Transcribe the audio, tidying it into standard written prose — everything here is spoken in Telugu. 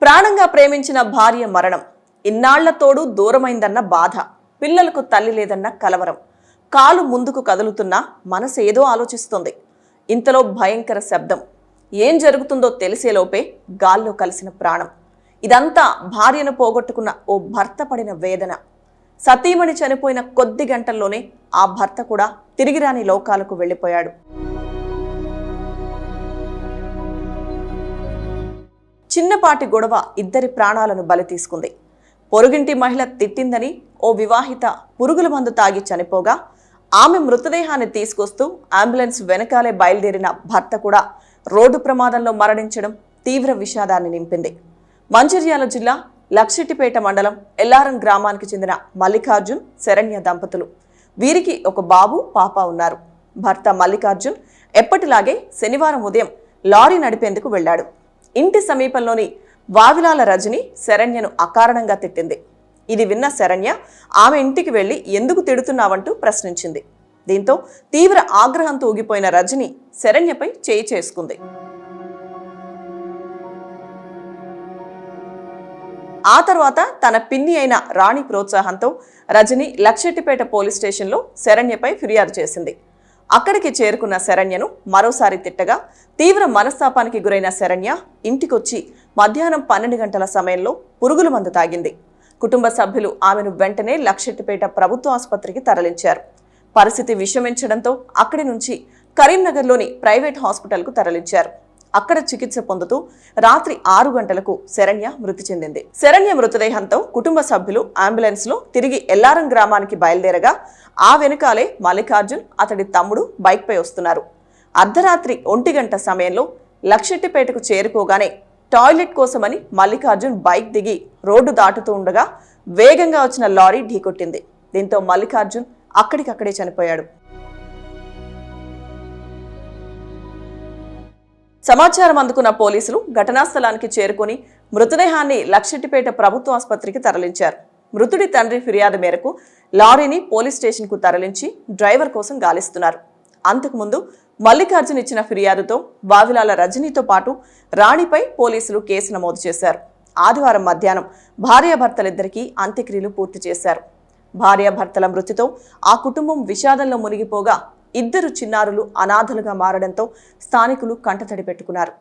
ప్రాణంగా ప్రేమించిన భార్య మరణం, ఇన్నాళ్ల తోడు దూరమైందన్న బాధ, పిల్లలకు తల్లి లేదన్న కలవరం. కాలు ముందుకు కదులుతున్నా మనసు ఏదో ఆలోచిస్తుంది. ఇంతలో భయంకర శబ్దం. ఏం జరుగుతుందో తెలిసేలోపే గాల్లో కలిసిన ప్రాణం. ఇదంతా భార్యను పోగొట్టుకున్న ఓ భర్త పడిన వేదన. సతీమణి చనిపోయిన కొద్ది గంటల్లోనే ఆ భర్త కూడా తిరిగిరాని లోకాలకు వెళ్ళిపోయాడు. చిన్నపాటి గొడవ ఇద్దరి ప్రాణాలను బలి తీసుకుంది. పొరుగింటి మహిళ తిట్టిందని ఓ వివాహిత పురుగుల మందు తాగి చనిపోగా ఆమె మృతదేహాన్ని తీసుకొస్తూ అంబులెన్స్ వెనకాలే బయలుదేరిన భర్త కూడా రోడ్డు ప్రమాదంలో మరణించడం తీవ్ర విషాదాన్ని నింపింది. మంచిర్యాల జిల్లా లక్షెట్టిపేట మండలం ఎల్లారం గ్రామానికి చెందిన మల్లికార్జున్, శరణ్య దంపతులు. వీరికి ఒక బాబు, పాప ఉన్నారు. భర్త మల్లికార్జున్ ఎప్పటిలాగే శనివారం ఉదయం లారీ నడిపేందుకు వెళ్లాడు. ఇంటి సమీపంలోని వావిలాల రజని శరణ్యను అకారణంగా తిట్టింది. ఇది విన్న శరణ్య ఆమె ఇంటికి వెళ్లి ఎందుకు తిడుతున్నావంటూ ప్రశ్నించింది. దీంతో తీవ్ర ఆగ్రహంతో ఊగిపోయిన రజని శరణ్యపై చేయి చేసుకుంది. ఆ తర్వాత తన పిన్ని అయిన రాణి ప్రోత్సాహంతో రజని లక్షెట్టిపేట పోలీస్ స్టేషన్లో శరణ్యపై ఫిర్యాదు చేసింది. అక్కడికి చేరుకున్న శరణ్యను మరోసారి తిట్టగా తీవ్ర మనస్తాపానికి గురైన శరణ్య ఇంటికొచ్చి మధ్యాహ్నం 12 గంటల సమయంలో పురుగుల మందు తాగింది. కుటుంబ సభ్యులు ఆమెను వెంటనే లక్షెట్టిపేట ప్రభుత్వ ఆసుపత్రికి తరలించారు. పరిస్థితి విషమించడంతో అక్కడి నుంచి కరీంనగర్లోని ప్రైవేట్ హాస్పిటల్కు తరలించారు. అక్కడ చికిత్స పొందుతూ రాత్రి 6 గంటలకు శరణ్య మృతి చెందింది. శరణ్య మృతదేహంతో కుటుంబ సభ్యులు అంబులెన్స్ లో తిరిగి ఎల్లారం గ్రామానికి బయలుదేరగా ఆ వెనుకాలే మల్లికార్జున్, అతడి తమ్ముడు బైక్ పై వస్తున్నారు. అర్ధరాత్రి 1 గంట సమయంలో లక్షెట్టిపేటకు చేరుకోగానే టాయిలెట్ కోసమని మల్లికార్జున్ బైక్ దిగి రోడ్డు దాటుతూ ఉండగా వేగంగా వచ్చిన లారీ ఢీకొట్టింది. దీంతో మల్లికార్జున్ అక్కడికక్కడే చనిపోయాడు. సమాచారం అందుకున్న పోలీసులు ఘటనా స్థలానికి చేరుకుని మృతదేహాన్ని లక్షెట్టిపేట ప్రభుత్వ ఆసుపత్రికి తరలించారు. మృతుడి తండ్రి ఫిర్యాదు మేరకు లారీని పోలీస్ స్టేషన్కు తరలించి డ్రైవర్ కోసం గాలిస్తున్నారు. అంతకుముందు మల్లికార్జున్ ఇచ్చిన ఫిర్యాదుతో వావిలాల రజనీతో పాటు రాణిపై పోలీసులు కేసు నమోదు చేశారు. ఆదివారం మధ్యాహ్నం భార్యాభర్తలిద్దరికీ అంత్యక్రియలు పూర్తి చేశారు. భార్యాభర్తల మృతితో ఆ కుటుంబం విషాదంలో మునిగిపోగా 2 చిన్నారులు అనాథలుగా మారడంతో స్థానికులు కంటతడి పెట్టుకున్నారు.